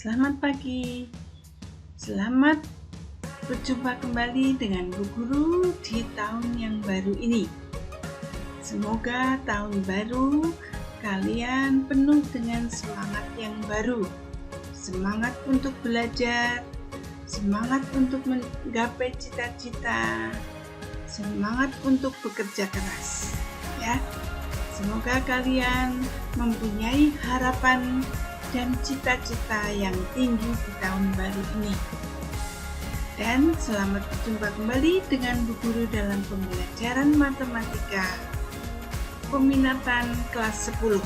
Selamat pagi. Selamat berjumpa kembali dengan Bu Guru di tahun yang baru ini. Semoga tahun baru kalian penuh dengan semangat yang baru. Semangat untuk belajar, semangat untuk menggapai cita-cita, semangat untuk bekerja keras. Ya. Semoga kalian mempunyai harapan dan cita-cita yang tinggi di tahun baru ini. Dan selamat berjumpa kembali dengan Bu Guru dalam pembelajaran matematika peminatan kelas 10.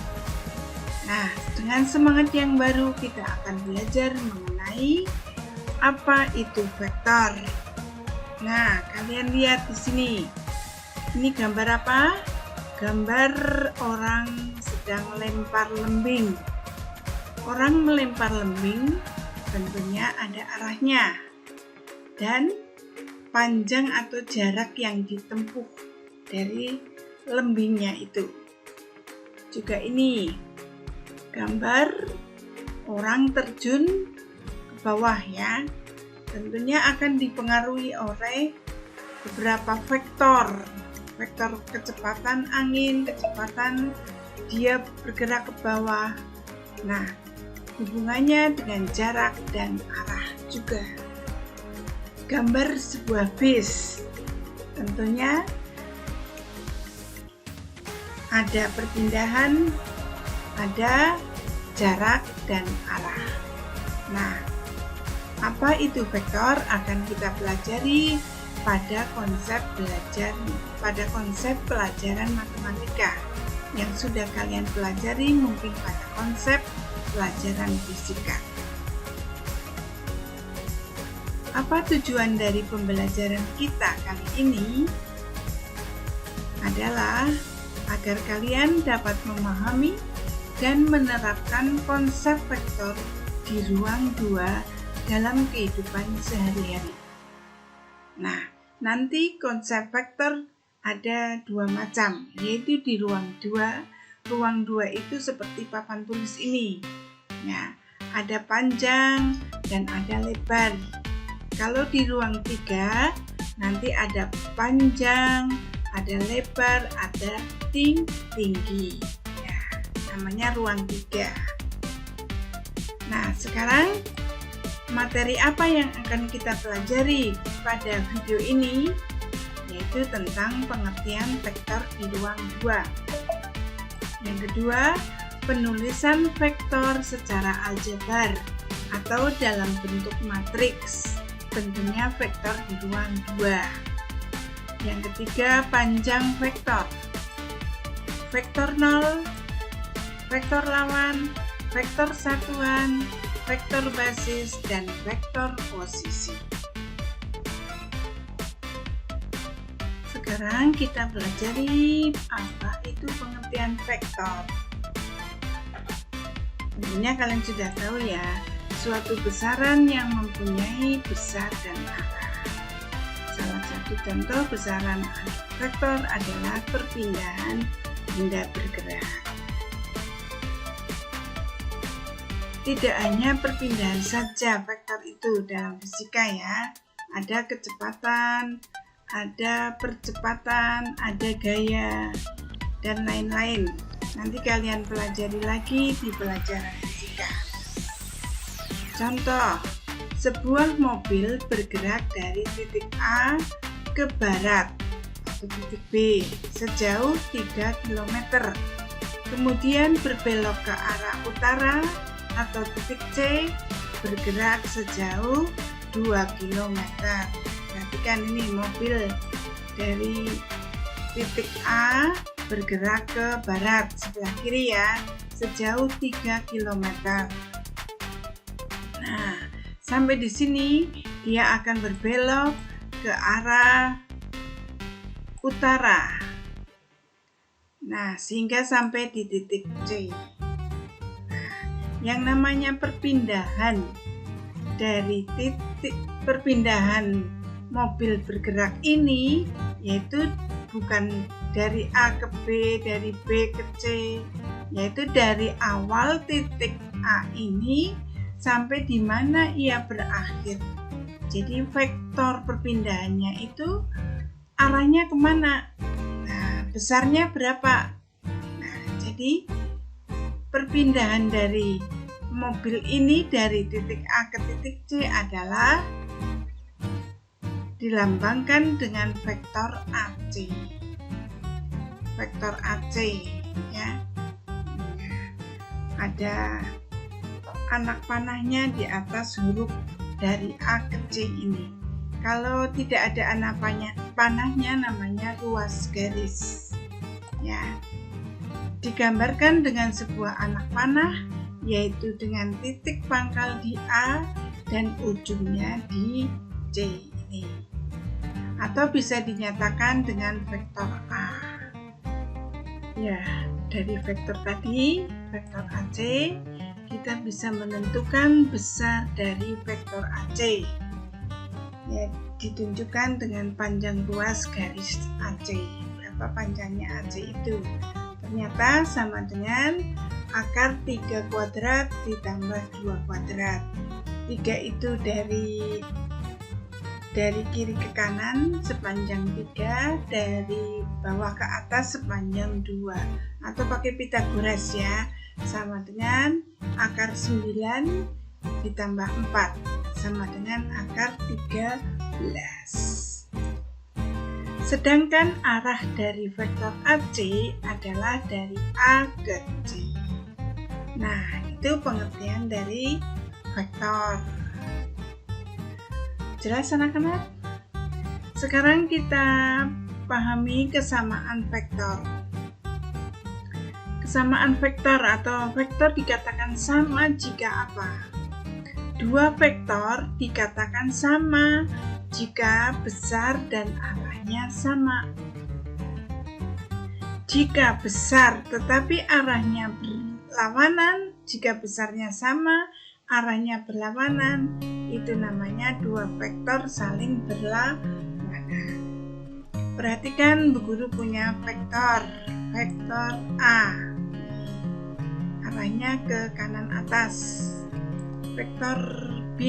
Nah, dengan semangat yang baru kita akan belajar mengenai apa itu vektor. Nah, kalian lihat di sini. Ini gambar apa? Gambar orang sedang lempar lembing. Orang melempar lembing tentunya ada arahnya dan panjang atau jarak yang ditempuh dari lembingnya itu. Juga ini gambar orang terjun ke bawah ya. Tentunya akan dipengaruhi oleh beberapa vektor kecepatan angin, kecepatan dia bergerak ke bawah. Nah, hubungannya dengan jarak dan arah juga. Gambar sebuah bis, tentunya ada perpindahan, ada jarak dan arah. Nah, apa itu vektor akan kita pelajari pada konsep pelajaran matematika yang sudah kalian pelajari mungkin pada konsep pelajaran fisika. Apa tujuan dari pembelajaran kita kali ini? Adalah agar kalian dapat memahami dan menerapkan konsep vektor di ruang 2 dalam kehidupan sehari-hari. Nah, nanti konsep vektor ada 2 macam, yaitu di ruang 2. Ruang 2 itu seperti papan tulis ini. Ya, ada panjang dan ada lebar. Kalau di ruang 3, nanti ada panjang, ada lebar, ada tinggi. Ya, namanya ruang 3. Nah, sekarang materi apa yang akan kita pelajari pada video ini? Yaitu tentang pengertian vektor di ruang 2. Yang kedua, penulisan vektor secara aljabar atau dalam bentuk matriks, tentunya vektor di ruang 2. Yang ketiga, panjang vektor. Vektor 0, vektor lawan, vektor satuan, vektor basis, dan vektor posisi. Sekarang kita pelajari apa itu pengertian vektor. Tentunya kalian sudah tahu ya, suatu besaran yang mempunyai besar dan arah. Salah satu contoh besaran vektor adalah perpindahan benda bergerak. Tidak hanya perpindahan saja vektor itu dalam fisika ya, ada kecepatan, ada percepatan, ada gaya, dan lain-lain. Nanti kalian pelajari lagi di pelajaran fisika. Contoh, sebuah mobil bergerak dari titik A ke barat atau titik B sejauh 3 km. Kemudian berbelok ke arah utara atau titik C bergerak sejauh 2 km. Perhatikan ini mobil dari titik A bergerak ke barat sebelah kiri ya, sejauh 3 km. Nah, sampai di sini dia akan berbelok ke arah utara. Nah, sehingga sampai di titik C. Nah, yang namanya perpindahan dari perpindahan mobil bergerak ini yaitu bukan dari A ke B, dari B ke C, yaitu dari awal titik A ini sampai di mana ia berakhir. Jadi vektor perpindahannya itu arahnya kemana? Nah, besarnya berapa? Nah, jadi perpindahan dari mobil ini dari titik A ke titik C adalah dilambangkan dengan vektor AC. Vektor AC ya. Ada anak panahnya di atas huruf dari A ke C ini. Kalau tidak ada anak panahnya namanya ruas garis. Ya. Digambarkan dengan sebuah anak panah yaitu dengan titik pangkal di A dan ujungnya di C ini. Atau bisa dinyatakan dengan vektor A. Ya, dari vektor tadi, vektor AC, kita bisa menentukan besar dari vektor AC. Ya, ditunjukkan dengan panjang ruas garis AC. Berapa panjangnya AC itu? Ternyata sama dengan akar 3 kuadrat ditambah 2 kuadrat. 3 itu dari kiri ke kanan sepanjang 3, dari bawah ke atas sepanjang 2, atau pakai Pythagoras ya, sama dengan akar 9 ditambah 4 sama dengan akar 13. Sedangkan arah dari vektor AC adalah dari A ke C. Nah, itu pengertian dari vektor. Jelas anak-anak? Sekarang kita pahami kesamaan vektor. Kesamaan vektor atau vektor dikatakan sama jika apa? Dua vektor dikatakan sama jika besar dan arahnya sama. Jika besar tetapi arahnya berlawanan, jika besarnya sama, arahnya berlawanan, itu namanya dua vektor saling berlawanan. Perhatikan Bu Guru punya vektor A, arahnya ke kanan atas. Vektor B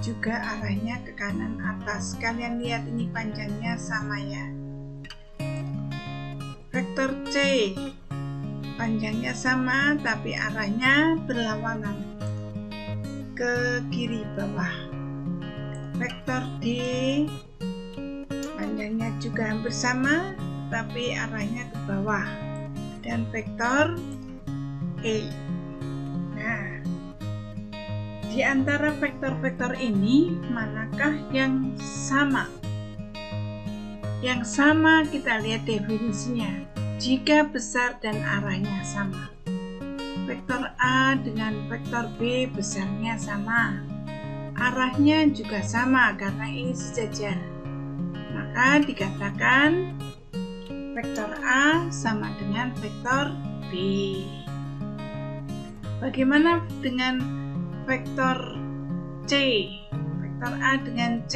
juga arahnya ke kanan atas. Kalian lihat ini panjangnya sama ya. Vektor C panjangnya sama tapi arahnya berlawanan ke kiri bawah. Vektor D panjangnya juga hampir sama tapi arahnya ke bawah. Dan vektor E. Nah, di antara vektor-vektor ini manakah yang sama? Yang sama kita lihat definisinya. Jika besar dan arahnya sama. Vektor A dengan vektor B besarnya sama. Arahnya juga sama karena ini sejajar. Maka dikatakan vektor A sama dengan vektor B. Bagaimana dengan vektor C? Vektor A dengan C.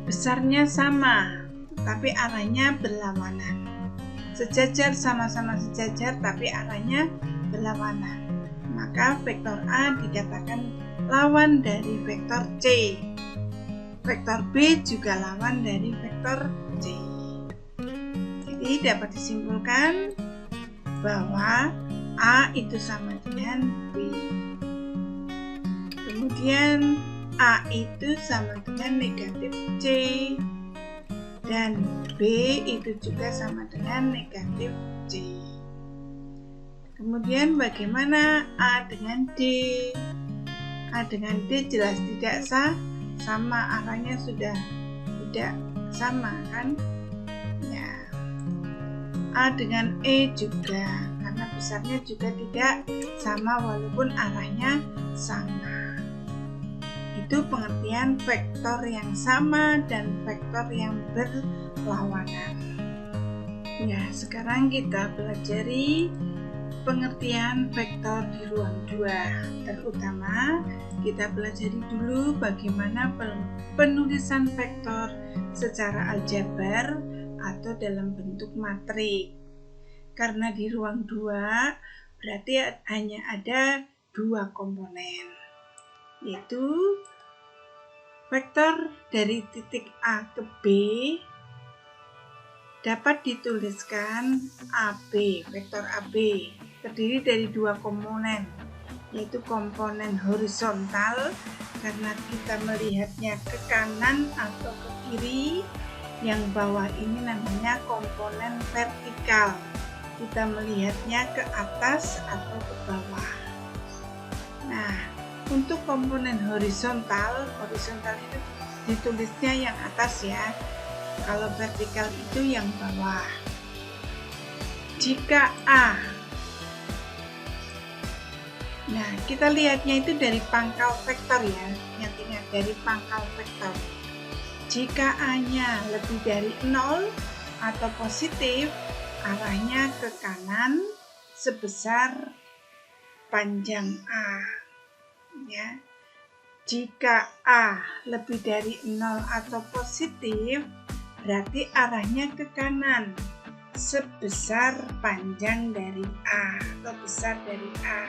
Besarnya sama, tapi arahnya berlawanan. Sejajar, sama-sama sejajar, tapi arahnya berlawanan. Maka vektor A dikatakan lawan dari vektor C. Vektor B juga lawan dari vektor C. Jadi dapat disimpulkan bahwa A itu sama dengan B. Kemudian A itu sama dengan negatif C. Dan B itu juga sama dengan negatif C. Kemudian bagaimana A dengan D? A dengan D jelas tidak sama, arahnya sudah tidak sama kan? Ya. A dengan E juga, karena besarnya juga tidak sama walaupun arahnya sama. Itu pengertian vektor yang sama dan vektor yang berlawanan. Ya, sekarang kita pelajari pengertian vektor di ruang 2. Terutama kita pelajari dulu bagaimana penulisan vektor secara aljabar atau dalam bentuk matrik. Karena di ruang 2 berarti hanya ada dua komponen, yaitu vektor dari titik A ke B dapat dituliskan AB, vektor AB terdiri dari dua komponen, yaitu komponen horizontal karena kita melihatnya ke kanan atau ke kiri. Yang bawah ini namanya komponen vertikal, kita melihatnya ke atas atau ke bawah. Nah, untuk komponen horizontal itu ditulisnya yang atas ya. Kalau vertikal itu yang bawah. Jika A, nah kita lihatnya itu dari pangkal vektor ya, ingat dari pangkal vektor. Jika A-nya lebih dari 0 atau positif, arahnya ke kanan sebesar panjang A. Ya. Jika A lebih dari 0 atau positif, berarti arahnya ke kanan sebesar panjang dari A atau besar dari A.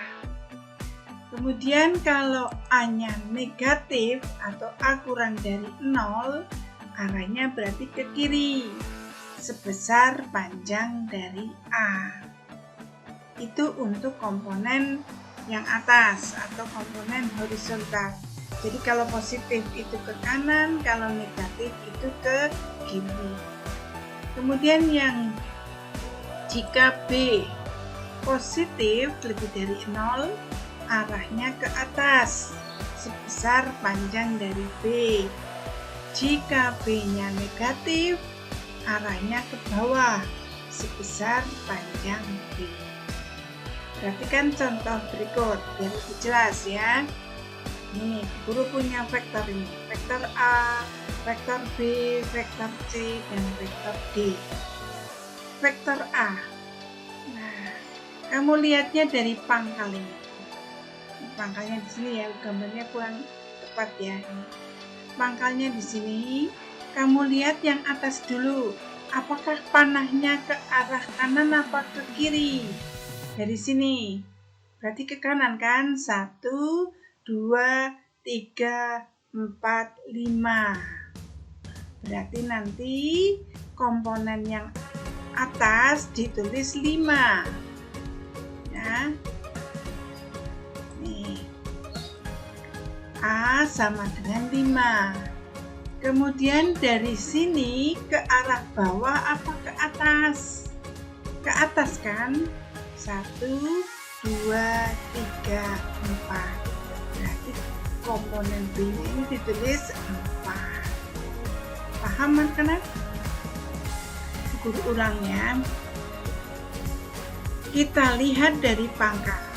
Kemudian kalau A-nya negatif atau A kurang dari 0, arahnya berarti ke kiri sebesar panjang dari A. Itu untuk komponen yang atas atau komponen horizontal. Jadi kalau positif itu ke kanan, kalau negatif itu ke kiri. Kemudian yang jika B positif lebih dari 0, arahnya ke atas sebesar panjang dari B. Jika B-nya negatif, arahnya ke bawah sebesar panjang B. Perhatikan contoh berikut biar lebih jelas ya. Nih, guru punya vektor ini, vektor A, vektor B, vektor C, dan vektor D. Vektor A. Nah, kamu lihatnya dari pangkal ini. Pangkalnya di sini ya, gambarnya kurang tepat ya. Pangkalnya di sini, kamu lihat yang atas dulu. Apakah panahnya ke arah kanan apa ke kiri? Dari sini, berarti ke kanan kan? 1, 2, 3, 4, 5. Berarti nanti komponen yang atas ditulis 5. Ya. Nih. A sama dengan 5. Kemudian dari sini ke arah bawah apa ke atas? Ke atas kan? 1, 2, 3, 4. Berarti komponen B ini ditulis 4. Paham anak-anak? Guru ulang ya. Kita lihat dari pangkal.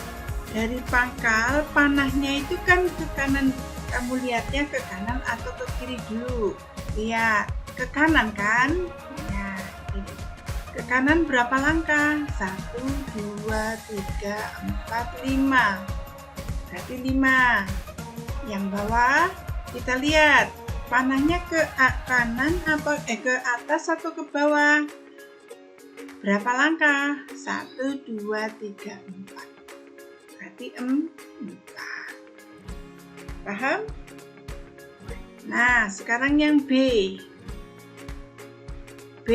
Dari pangkal, panahnya itu kan ke kanan. Kamu lihatnya ke kanan atau ke kiri dulu. Lihat, ke kanan kan? Ya, ini. Ke kanan berapa langkah? 1, 2, 3, 4, 5. Berarti 5. Yang bawah, kita lihat. Panahnya ke kanan apa ke atas atau ke bawah? Berapa langkah? 1, 2, 3, 4. Berarti 4. Paham? Nah, sekarang yang B. B,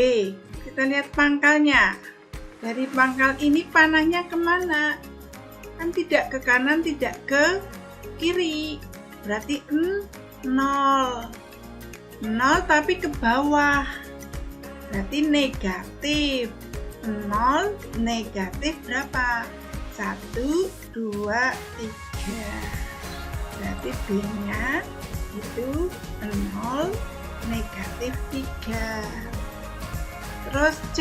kita lihat pangkalnya. Dari pangkal ini panahnya kemana? Kan tidak ke kanan, tidak ke kiri. Berarti 0. 0 tapi ke bawah. Berarti negatif. 0 negatif berapa? 1, 2, 3. Berarti B-nya itu 0 negatif 3. Terus C.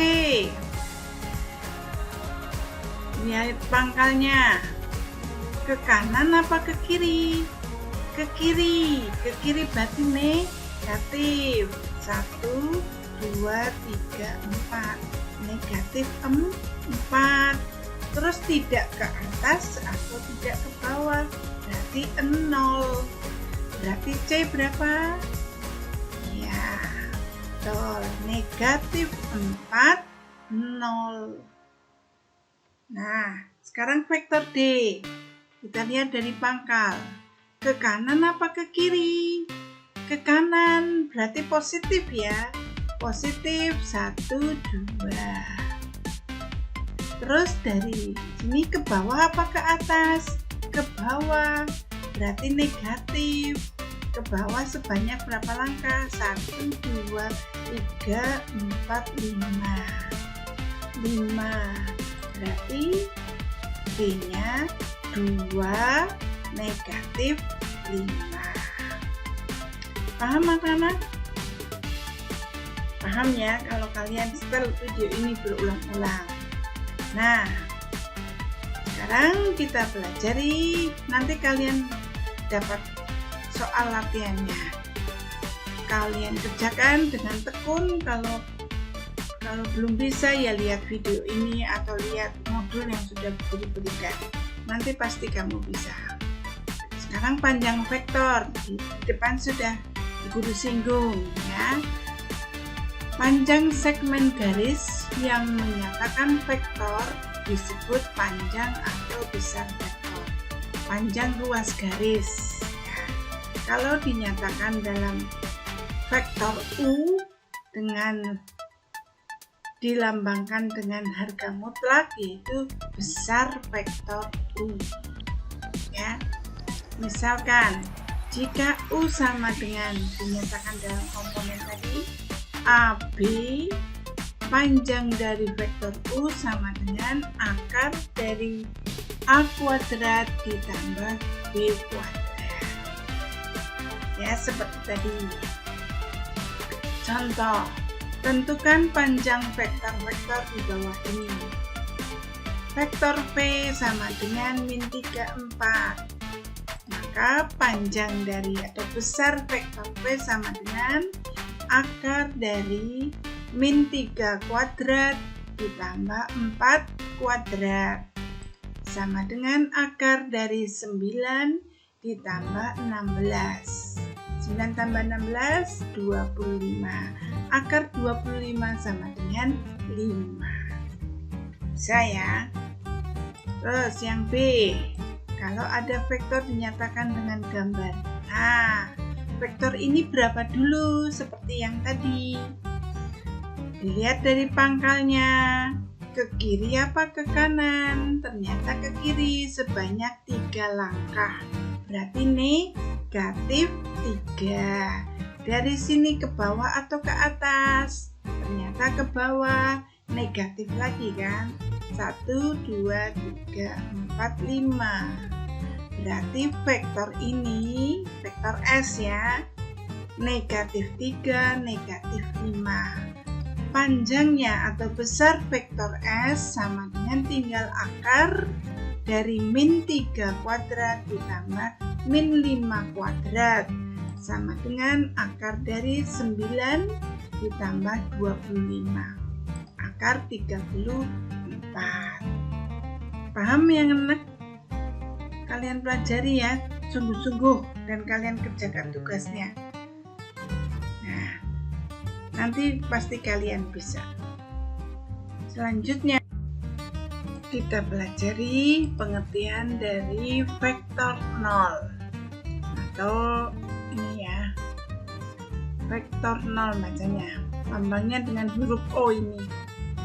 Lihat pangkalnya. Ke kanan apa ke kiri? Ke kiri. Ke kiri berarti negatif. 1, 2, 3, 4. Negatif 4. Terus tidak ke atas atau tidak ke bawah. Berarti 0. Berarti C berapa? Ya, betul. Negatif 4, 0. Nah, sekarang vektor D. Kita lihat dari pangkal. Ke kanan apa ke kiri? Ke kanan, berarti positif ya. Positif 1, 2. Terus dari sini ke bawah apa ke atas? Ke bawah, berarti negatif. Ke bawah sebanyak berapa langkah? 1, 2, 3, 4, 5. 5. Berarti B-nya 2, negatif 5. Paham anak-anak? Paham ya kalau kalian setel video ini berulang-ulang. Nah, sekarang kita pelajari, nanti kalian dapat soal latihannya. Kalian kerjakan dengan tekun. Kalau belum bisa ya lihat video ini atau lihat modul yang sudah diberikan. Nanti pasti kamu bisa. Sekarang panjang vektor, di depan sudah guru singgung ya. Panjang segmen garis yang menyatakan vektor disebut panjang atau besar vektor. Panjang ruas garis ya. Kalau dinyatakan dalam vektor U dengan dilambangkan dengan harga mutlak, yaitu besar vektor U ya. Misalkan jika U sama dengan dinyatakan dalam komponen tadi AB, panjang dari vektor U sama dengan akar dari A kuadrat ditambah B kuadrat ya, seperti tadi. Contoh, tentukan panjang vektor-vektor di bawah ini. Vektor V sama dengan min 3, 4. Maka panjang dari atau besar vektor V sama dengan akar dari min 3 kuadrat ditambah 4 kuadrat sama dengan akar dari 9 ditambah 16. 9 tambah 16, 25. Akar 25 sama dengan 5. Bisa ya? Terus yang B, kalau ada vektor dinyatakan dengan gambar. Nah, vektor ini berapa dulu seperti yang tadi? Dilihat dari pangkalnya. Ke kiri apa ke kanan? Ternyata ke kiri sebanyak 3 langkah. Berarti negatif 3. Dari sini ke bawah atau ke atas? Ternyata ke bawah. Negatif lagi kan? 1, 2, 3, 4, 5. Berarti vektor ini, vektor S ya, negatif 3, negatif 5. Panjangnya atau besar vektor S sama dengan tinggal akar dari min 3 kuadrat ditambah min 5 kuadrat sama dengan akar dari 9 ditambah 25. Akar 34. Paham yang enak? Kalian pelajari ya, sungguh-sungguh, dan kalian kerjakan tugasnya. Nah, nanti pasti kalian bisa. Selanjutnya, kita pelajari pengertian dari vektor 0. Atau ini ya, vektor 0 bacanya. Lambangnya dengan huruf O ini.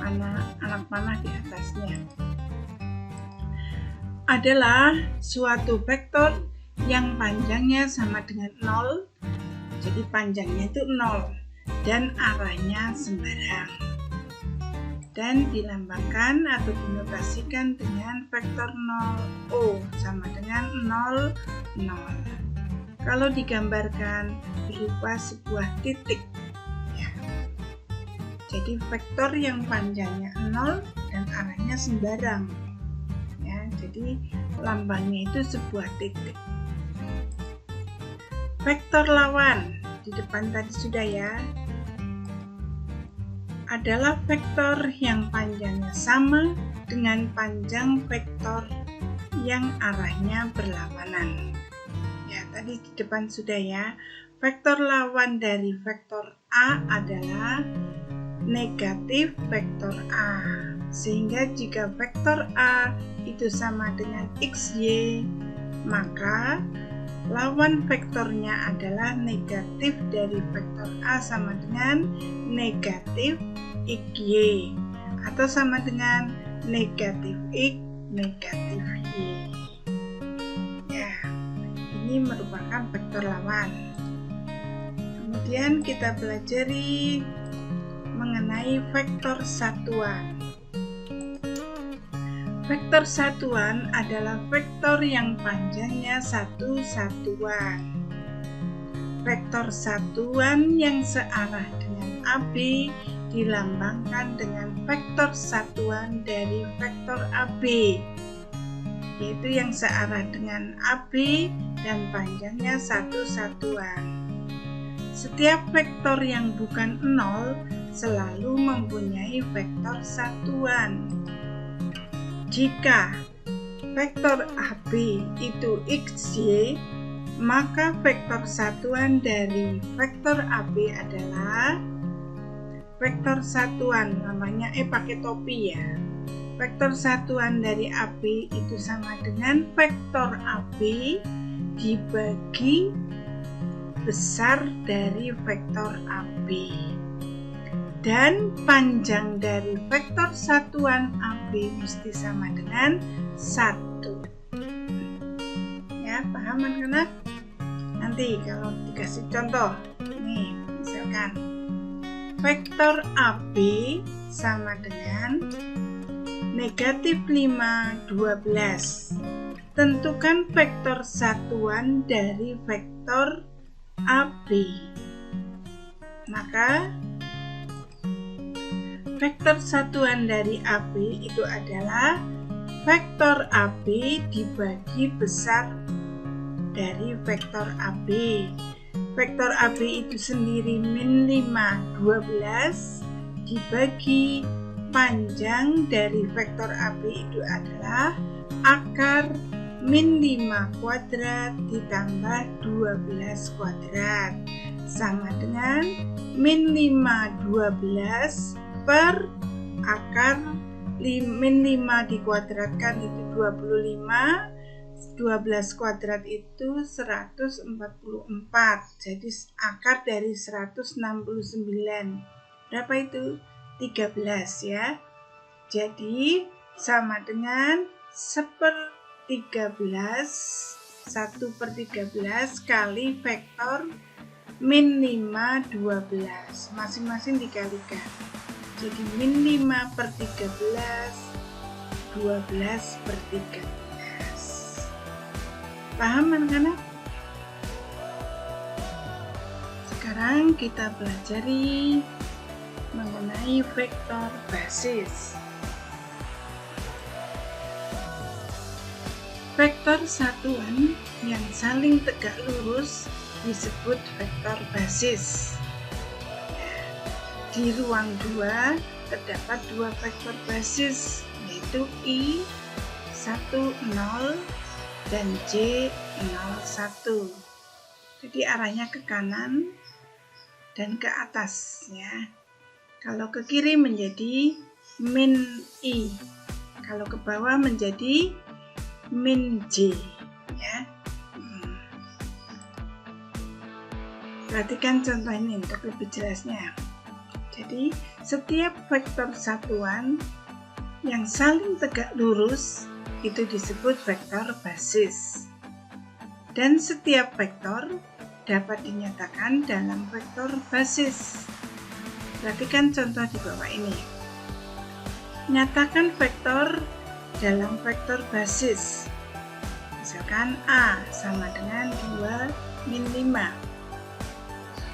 Anak panah di atasnya. Adalah suatu vektor yang panjangnya sama dengan 0, jadi panjangnya itu 0 dan arahnya sembarang, dan dilambangkan atau dinotasikan dengan vektor 0 O sama dengan 0, 0. Kalau digambarkan berupa sebuah titik ya. Jadi vektor yang panjangnya 0 dan arahnya sembarang. Jadi lambangnya itu sebuah titik. Vektor lawan di depan tadi sudah ya, adalah vektor yang panjangnya sama dengan panjang vektor yang arahnya berlawanan. Ya, tadi di depan sudah ya. Vektor lawan dari vektor A adalah negatif vektor A. Sehingga jika vektor A itu sama dengan XY, maka lawan vektornya adalah negatif dari vektor A sama dengan negatif XY atau sama dengan negatif X negatif Y. Ya, ini merupakan vektor lawan. Kemudian kita pelajari mengenai vektor satuan. Vektor satuan adalah vektor yang panjangnya satu satuan. Vektor satuan yang searah dengan AB dilambangkan dengan vektor satuan dari vektor AB, yaitu yang searah dengan AB dan panjangnya satu satuan. Setiap vektor yang bukan 0 selalu mempunyai vektor satuan. Jika vektor AB itu XY, maka vektor satuan dari vektor AB adalah vektor satuan, namanya pakai topi ya. Vektor satuan dari AB itu sama dengan vektor AB dibagi besar dari vektor AB. Dan panjang dari vektor satuan AB mesti sama dengan 1. Ya, paham anak-anak? Nanti kalau dikasih contoh, nih misalkan vektor AB sama dengan negatif 5, 12. Tentukan vektor satuan dari vektor AB. Maka vektor satuan dari AB itu adalah vektor AB dibagi besar dari vektor AB. Vektor AB itu sendiri min 5, 12 dibagi panjang dari vektor AB itu adalah akar min 5 kuadrat ditambah 12 kuadrat sama dengan min 5 12 per akar min 5 dikuadratkan itu 25, 12 kuadrat itu 144, jadi akar dari 169. Berapa itu? 13 ya. Jadi sama dengan 1/13, 1/13 kali vektor min 5, 12. Masing-masing dikalikan. Jadi min 5/13, 12/13. Paham anak-anak? Sekarang kita pelajari mengenai vektor basis. Vektor satuan yang saling tegak lurus disebut vektor basis. Di ruang 2 terdapat 2 vektor basis, yaitu I 10 dan J 01. Jadi arahnya ke kanan dan ke atas ya. Kalau ke kiri menjadi min I, kalau ke bawah menjadi min J ya. Perhatikan contoh ini untuk lebih jelasnya. Jadi setiap vektor satuan yang saling tegak lurus itu disebut vektor basis. Dan setiap vektor dapat dinyatakan dalam vektor basis. Perhatikan contoh di bawah ini. Nyatakan vektor dalam vektor basis. Misalkan A sama dengan 2 min 5,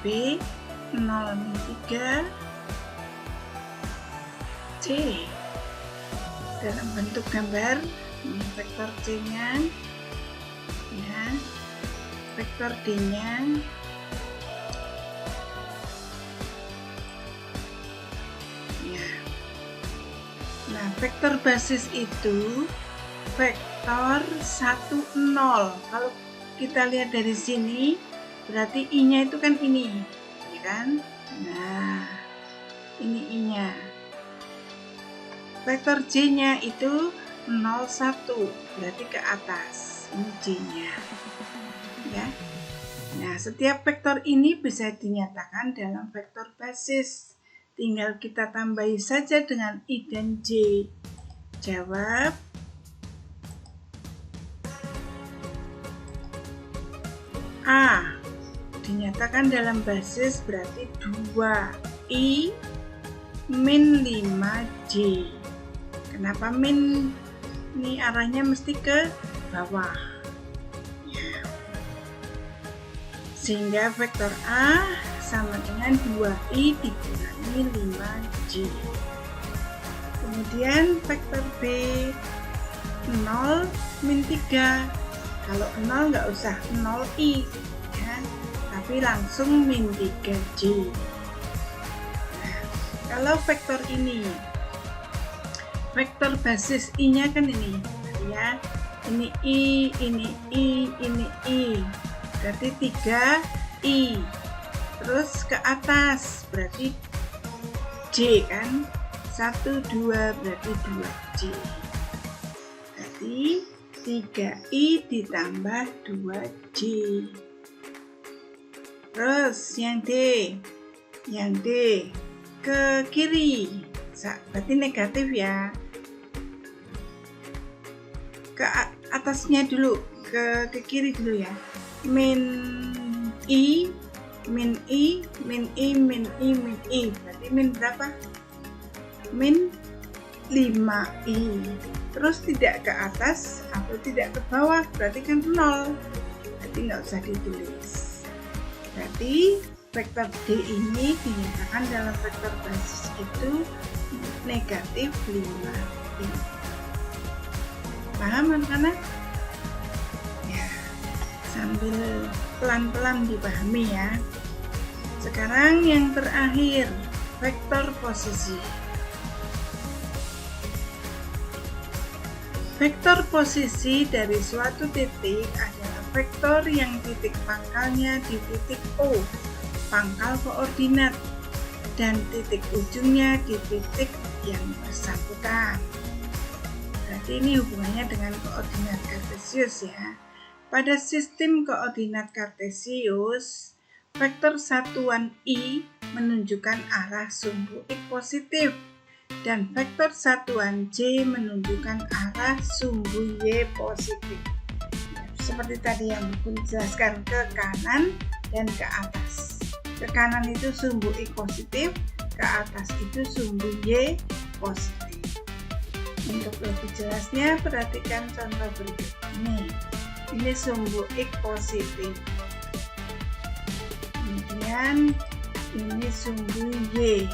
B 0 min 3, C dalam bentuk gambar. Ini vektor C-nya ya, vektor D-nya ya. Nah, vektor basis itu vektor 1, 0. Kalau kita lihat dari sini berarti I-nya itu kan ini ya kan. Nah, ini I-nya. Vektor J-nya itu 01, berarti ke atas. ini J-nya. Ya. Nah, setiap vektor ini bisa dinyatakan dalam vektor basis. Tinggal kita tambahi saja dengan I dan J. Jawab. A. Dinyatakan dalam basis berarti 2I min 5J. Kenapa min? Ini arahnya mesti ke bawah. Sehingga vektor A sama dengan 2I dikurangi 5J. Kemudian vektor B 0 min 3. Kalau 0 nggak usah 0I ya, tapi langsung min 3J. Nah, kalau vektor ini, vektor basis I-nya kan ini ya. Ini I, ini I, ini I. Berarti 3I. Terus ke atas berarti J kan. 1, 2 berarti 2J. Berarti 3I ditambah 2J. Terus yang D. Yang D ke kiri. Berarti negatif ya. Ke atasnya dulu, ke kiri dulu ya. Min I, min I, min I, min I, min I. Berarti min berapa? Min 5I. Terus tidak ke atas atau tidak ke bawah, berarti kan 0. Berarti nggak usah ditulis. Berarti vektor D ini dinyatakan dalam vektor basis itu negatif 5I. Paham anak-anak? Ya, sambil pelan-pelan dipahami ya. Sekarang yang terakhir, vektor posisi. Vektor posisi dari suatu titik adalah vektor yang titik pangkalnya di titik O, pangkal koordinat, dan titik ujungnya di titik yang bersangkutan. Berarti ini hubungannya dengan koordinat kartesius ya. Pada sistem koordinat kartesius, vektor satuan I menunjukkan arah sumbu X positif dan vektor satuan J menunjukkan arah sumbu Y positif. Seperti tadi yang Bun jelaskan, ke kanan dan ke atas. Ke kanan itu sumbu X positif, ke atas itu sumbu Y positif. Untuk lebih jelasnya, perhatikan contoh berikut ini. Ini sumbu X positif. Kemudian ini sumbu Y.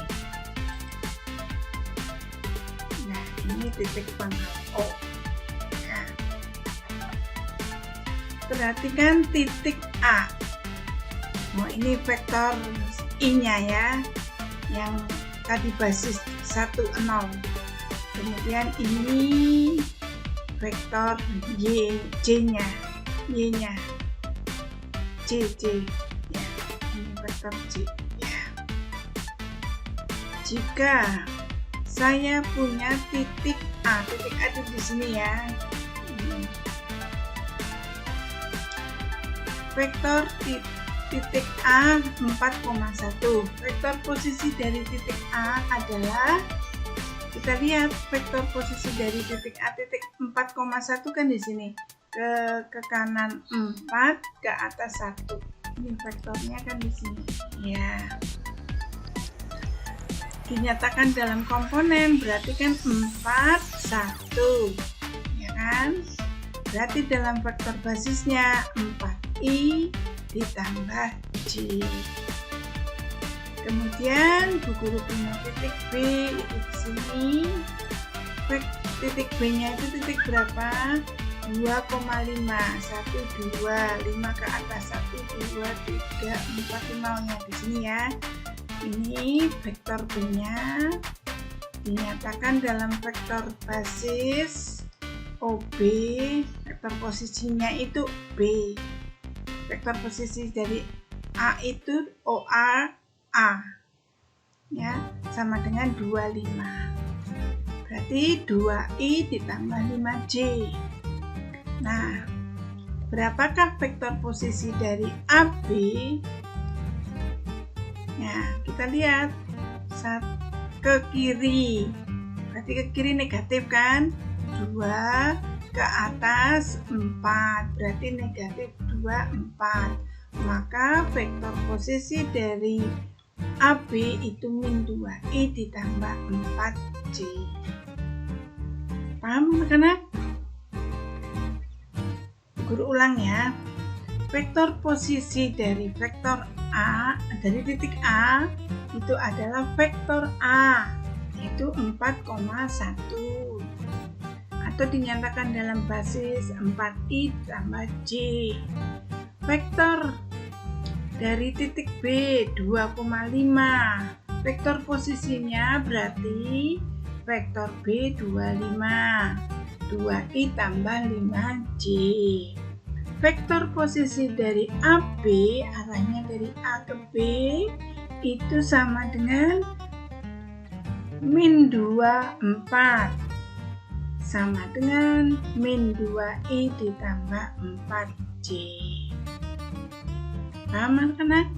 Nah, ini titik pangkal O. Nah, perhatikan titik A. Oh, ini vektor I-nya ya, yang tadi basis 1, 0. Kemudian ini vektor J-nya, Y-nya, J ya, ini vektor J ya. Jika saya punya titik A itu di sini ya. Vektor titik A 4,1. Vektor posisi dari titik A adalah, kita lihat vektor posisi dari titik A titik 4,1 kan di sini. Ke kanan 4, ke atas 1. Ini vektornya kan di sini. Ya. Dinyatakan dalam komponen berarti kan 4, 1. Ya kan? Berarti dalam vektor basisnya 4I ditambah J. Kemudian Bu Guru punya titik B itu di sini. Titik B-nya itu titik berapa? 2,5. 1, 2, 5 ke atas 1, 2, 3, 4, 0-nya di sini ya. Ini vektor B-nya dinyatakan dalam vektor basis OB. Vektor posisinya itu B. Vektor posisi dari A itu OA A ya, sama dengan 25. Berarti 2I ditambah 5J. Nah, Berapakah vektor posisi dari AB? Nah, kita lihat ke kiri. Berarti ke kiri negatif kan? 2 ke atas 4. Berarti negatif 2, 4. Maka vektor posisi dari AB itu min 2i ditambah 4j. Paham anak-anak? Guru ulang ya. Vektor posisi dari vektor A, dari titik A itu adalah vektor A, yaitu 4,1, atau dinyatakan dalam basis 4i tambah j. Vektor dari titik B 2,5. Vektor posisinya berarti vektor B 25. 2i tambah 5j. Vektor posisi dari AB, arahnya dari A ke B, itu sama dengan min 2, 4. Sama dengan min 2i ditambah 4j. Paham anak-anak?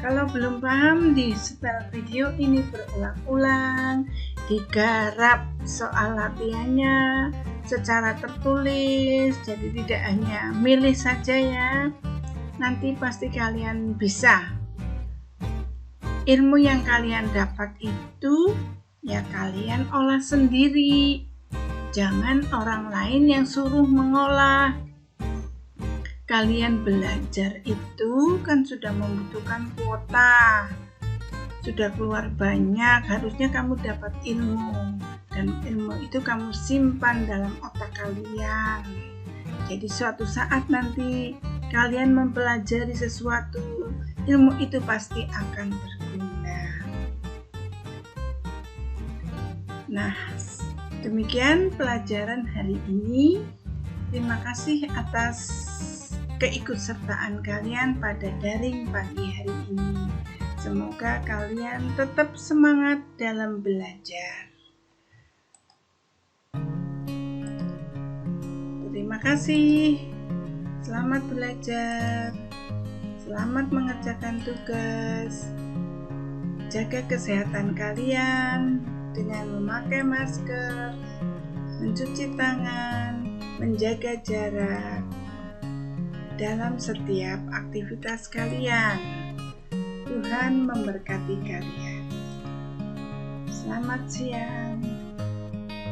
Kalau belum paham, di setel video ini berulang-ulang, digarap soal latihannya secara tertulis, jadi tidak hanya milih saja ya. Nanti pasti kalian bisa. Ilmu yang kalian dapat itu ya kalian olah sendiri. Jangan orang lain yang suruh mengolah. Kalian belajar itu kan sudah membutuhkan kuota, sudah keluar banyak, harusnya kamu dapat ilmu, dan ilmu itu kamu simpan dalam otak kalian. Jadi suatu saat nanti kalian mempelajari sesuatu, ilmu itu pasti akan berguna. Nah, demikian pelajaran hari ini. Terima kasih atas keikutsertaan kalian pada daring pagi hari ini. Semoga kalian tetap semangat dalam belajar. Terima kasih. Selamat belajar. Selamat mengerjakan tugas. Jaga kesehatan kalian dengan memakai masker, mencuci tangan, menjaga jarak dalam setiap aktivitas kalian. Tuhan memberkati kalian. Selamat siang.